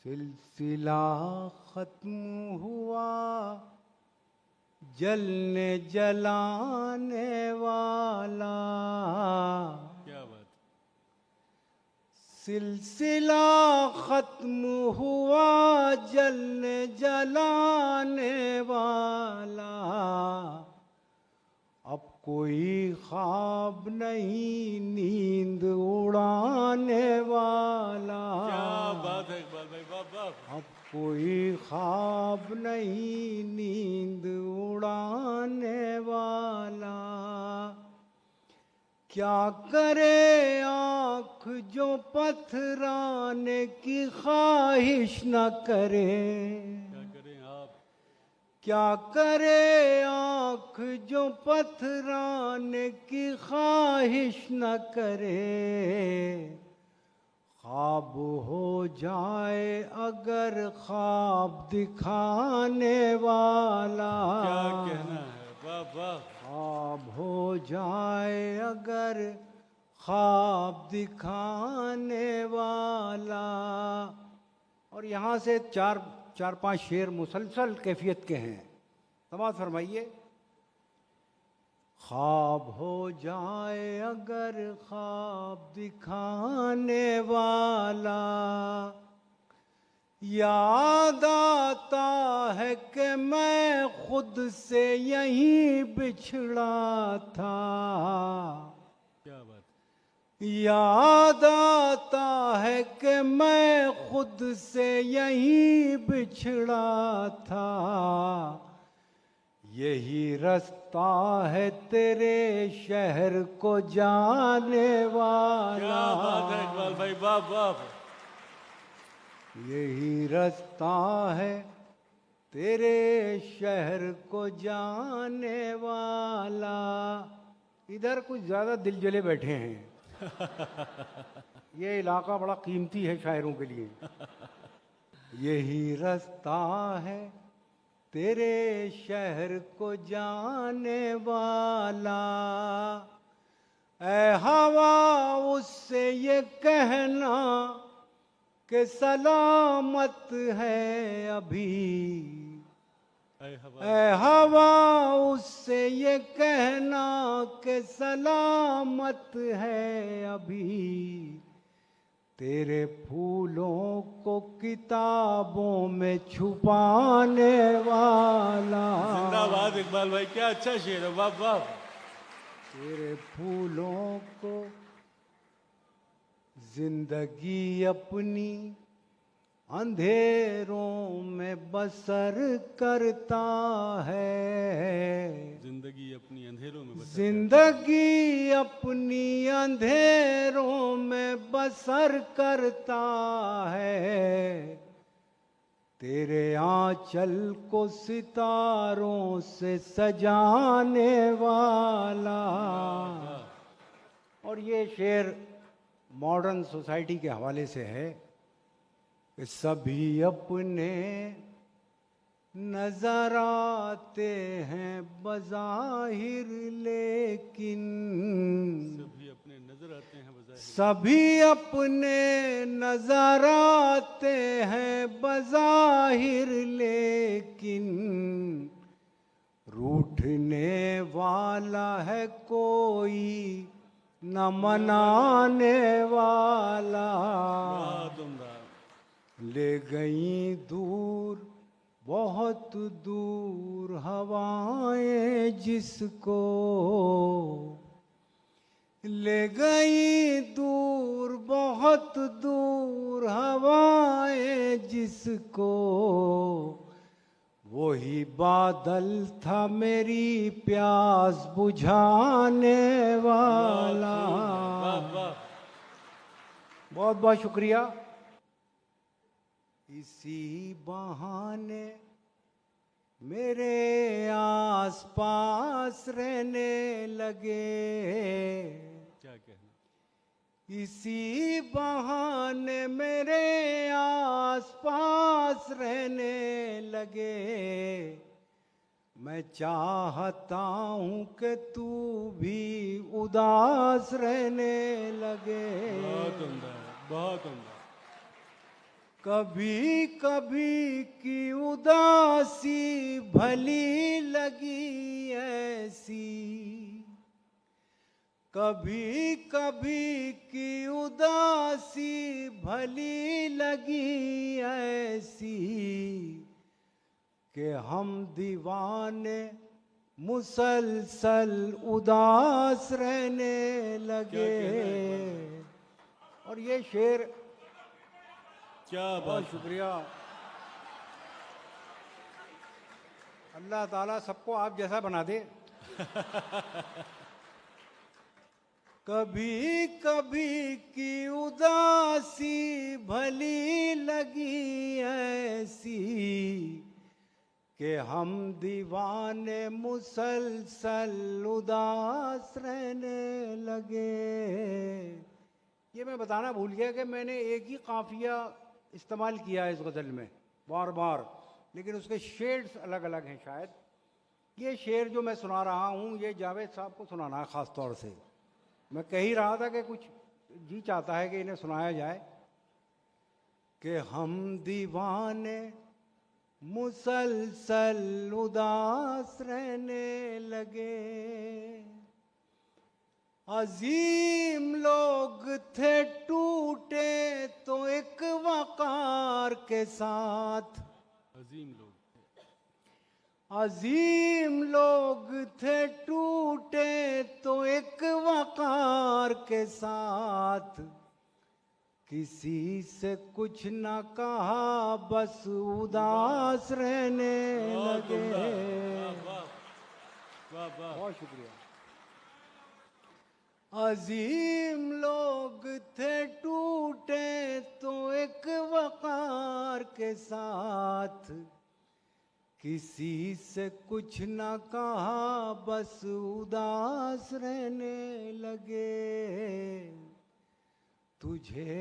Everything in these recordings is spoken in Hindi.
सिलसिला खत्म हुआ जलने जलाने वाला। क्या बात। सिलसिला खत्म हुआ जलने जलाने वाला। अब कोई ख्वाब नहीं नींद उड़ाने वाला। क्या बात है इकबाल भाई, वाह वाह। अब कोई ख्वाब नहीं नींद उड़ाने वाला। क्या करे आँख जो पथराने की ख्वाहिश न करे। क्या करें आप। क्या करे आँख जो पथराने की ख्वाहिश न करे। ख्वाब हो जाए अगर ख्वाब दिखाने वाला। क्या कहना है, वाह वाह। ख्वाब हो जाए अगर ख्वाब दिखाने वाला। और यहाँ से चार पांच शेर मुसलसल कैफियत के हैं, समाअत फरमाइए। ख्वाब हो जाए अगर ख्वाब दिखाने वाला। याद आता है कि मैं खुद से यहीं बिछड़ा था। क्या बात। याद आता है कि मैं खुद से यहीं बिछड़ा था। यही रास्ता है तेरे शहर को जाने वाला। क्या बात है इकबाल भाई, वाह वाह। यही रास्ता है तेरे शहर को जाने वाला। इधर कुछ ज्यादा दिल जले बैठे हैं। ये इलाका बड़ा कीमती है शायरों के लिए। यही रास्ता है तेरे शहर को जाने वाला। ऐ हवा उससे ये कहना कि सलामत है अभी। ऐ हवा उससे ये कहना कि सलामत है अभी। तेरे फूलों को किताबों में छुपाने वाला। जिंदाबाद इकबाल भाई, क्या अच्छा शेर है, वाह वाह। तेरे फूलों को जिंदगी अपनी अंधेरों में बसर करता है। जिंदगी अपनी अंधेरों में बसर जिंदगी अपनी अंधेरों में बसर करता है। तेरे आंचल को सितारों से सजाने वाला। और ये शेर मॉडर्न सोसाइटी के हवाले से है कि सभी अपने नजर आते हैं बज़ाहिर लेकिन। सभी अपने नजर आते हैं बज़ाहिर। सभी अपने नजर आते हैं बज़ाहिर लेकिन। रूठने वाला है कोई न मनाने वाला। ले गई दूर बहुत दूर हवाएं जिसको। ले गई दूर बहुत दूर हवाएं जिसको। वही बादल था मेरी प्यास बुझाने वाला। बहुत बहुत शुक्रिया। इसी बहाने मेरे आस पास रहने लगे। क्या कहना। इसी बहाने मेरे आस पास रहने लगे। मैं चाहता हूँ कि तू भी उदास रहने लगे। बहुत उम्दा, बहुत उम्दा। कभी कभी की उदासी भली लगी ऐसी, कभी कभी की उदासी भली लगी ऐसी, कि हम दीवाने मुसलसल उदास रहने लगे। और ये शेर, क्या बहुत बात है। शुक्रिया। अल्लाह ताला सबको आप जैसा बना दे। कभी कभी की उदासी भली लगी ऐसी, कि हम दीवाने मुसलसल उदास रहने लगे। ये मैं बताना भूल गया कि मैंने एक ही काफिया इस्तेमाल किया है इस गज़ल में बार बार, लेकिन उसके शेड्स अलग अलग हैं शायद। ये शेर जो मैं सुना रहा हूँ ये जावेद साहब को सुनाना है ख़ास तौर से। मैं कह ही रहा था कि कुछ जी चाहता है कि इन्हें सुनाया जाए। कि हम दीवाने मुसलसल उदास रहने लगे, अजीम लोग थे टूटे तो एक वकार के साथ, अजीम लोग। अजीम लोग थे टूटे तो एक वकार के साथ, किसी से कुछ न कहा बस उदास रहने लगे। वाह वाह वाह। बहुत शुक्रिया। अजीम लोग थे टूटे तो एक वकार के साथ, किसी से कुछ न कहा बस उदास रहने लगे। तुझे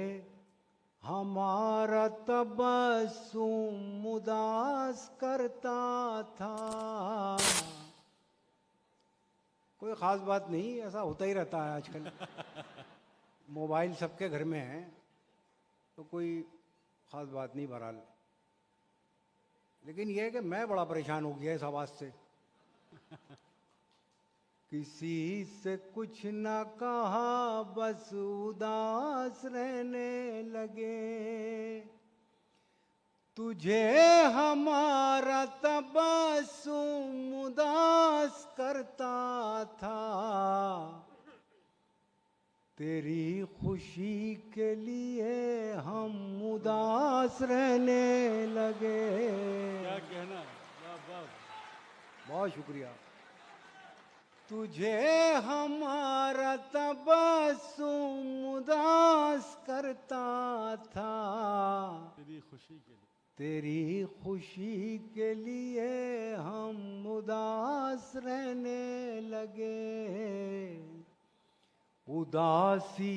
हमारा तबस्सुम उदास करता था। कोई ख़ास बात नहीं, ऐसा होता ही रहता है आजकल। मोबाइल सबके घर में है तो कोई ख़ास बात नहीं बहरहाल। लेकिन यह है कि मैं बड़ा परेशान हो गया इस आवाज़ से। किसी से कुछ न कहा बस उदास रहने लगे। तुझे हमारा तबस्सुम उदास करता था, तेरी खुशी के लिए हम उदास रहने लगे। क्या कहना। वाह वाह। बहुत शुक्रिया। तुझे हमारा तबस्सुम उदास करता था, तेरी खुशी के लिए। तेरी खुशी के लिए हम उदास रहने लगे। उदासी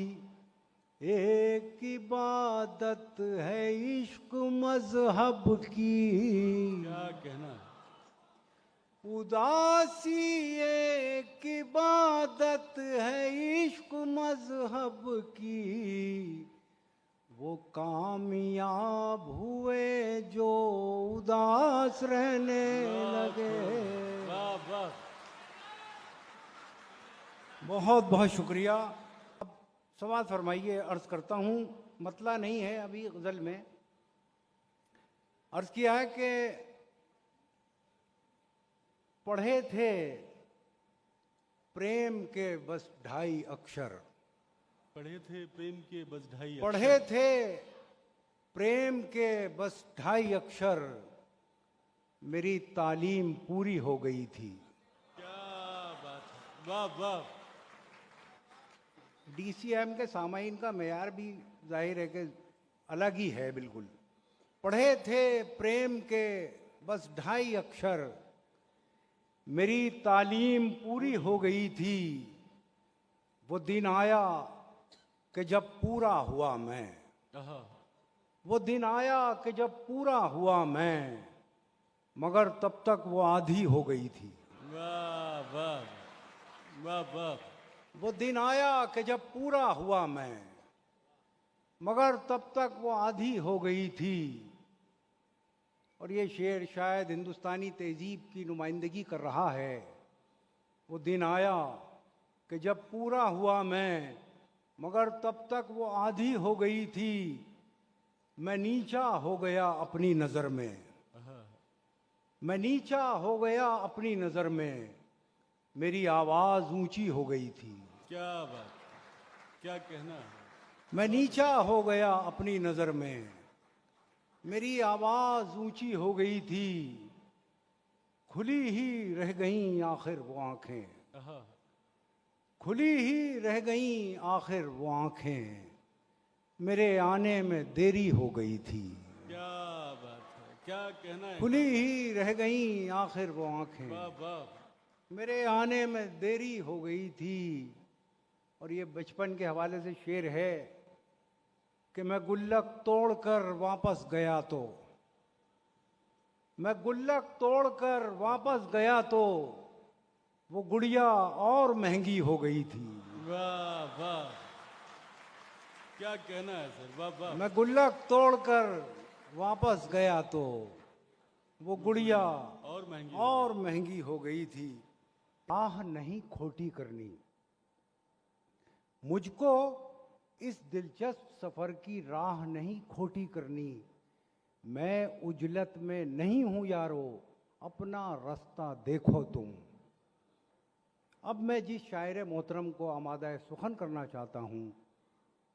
एक इबादत है इश्क मजहब की, क्या कहना। उदासी एक इबादत है इश्क मजहब की, वो कामयाब हुए जो उदास रहने लगे। वाह वाह। बहुत बहुत शुक्रिया। अब सवाल फरमाइए, अर्ज करता हूँ। मतला नहीं है अभी गज़ल में। अर्ज किया है कि पढ़े थे प्रेम के बस 2.5 अक्षर, पढ़े थे प्रेम के बस 2.5 पढ़े थे प्रेम के बस 2.5 अक्षर, मेरी तालीम पूरी हो गई थी। क्या बात है। वाह वाह। डीसीएम के सामाइन का मेयार भी जाहिर है कि अलग ही है बिल्कुल। पढ़े थे प्रेम के बस 2.5 अक्षर, मेरी तालीम पूरी हो गई थी। वो दिन आया कि जब पूरा हुआ मैं, आहा। वो दिन आया कि जब पूरा हुआ मैं, मगर तब तक वो आधी हो गई थी। वाह वाह वाह वाह। वो दिन आया कि जब पूरा हुआ मैं, मगर तब तक वो आधी हो गई थी। और ये शेर शायद हिंदुस्तानी तहजीब की नुमाइंदगी कर रहा है। वो दिन आया कि जब पूरा हुआ मैं, मगर तब तक वो आधी हो गई थी। मैं नीचा हो गया अपनी नज़र में, मैं नीचा हो गया अपनी नज़र में, मेरी आवाज़ ऊंची हो गई थी। क्या बात, क्या कहना है। मैं नीचा हो गया अपनी नज़र में, मेरी आवाज़ ऊंची हो गई थी। खुली ही रह गईं आखिर वो आंखें, आहा, खुली ही रह गईं आखिर वो आंखें, मेरे आने में देरी हो गई थी। क्या बात है, क्या कहना है। खुली ही रह गईं आखिर वो आंखें, वाह वाह, मेरे आने में देरी हो गई थी। और ये बचपन के हवाले से शेर है कि मैं गुल्लक तोड़कर वापस गया तो, मैं गुल्लक तोड़कर वापस गया तो वो गुड़िया और महंगी हो गई थी। वाह वाह, क्या कहना है सर, वाह वाह। मैं गुल्लक तोड़कर वापस गया तो वो गुड़िया और महंगी और महंगी हो गई थी। राह नहीं खोटी करनी, मुझको इस दिलचस्प सफर की राह नहीं खोटी करनी। मैं उजलत में नहीं हूं यारो, अपना रास्ता देखो तुम। अब मैं जिस शायर मोहतरम को आमादा सुखन करना चाहता हूं,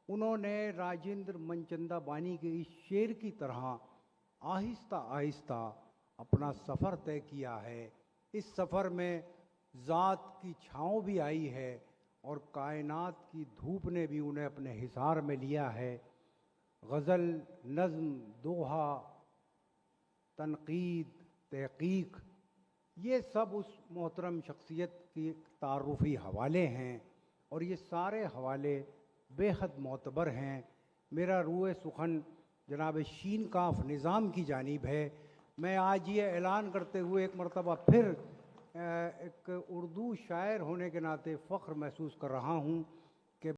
उन्होंने राजेंद्र मनचंदा बानी के इस शेर की तरह आहिस्ता आहिस्ता अपना सफ़र तय किया है। इस सफ़र में ज़ात की छाँव भी आई है और कायनात की धूप ने भी उन्हें अपने हिसार में लिया है। गज़ल, नज़्म, दोहा, तनकीद, तहक़ीक़, ये सब उस मोहतरम शख्सियत की तारुफ़ी हवाले हैं और ये सारे हवाले बेहद मोतबर हैं। मेरा रूए सुखन जनाब शीन काफ निज़ाम की जानिब है। मैं आज ये ऐलान करते हुए एक मरतबा फिर एक उर्दू शायर होने के नाते फ़ख्र महसूस कर रहा हूँ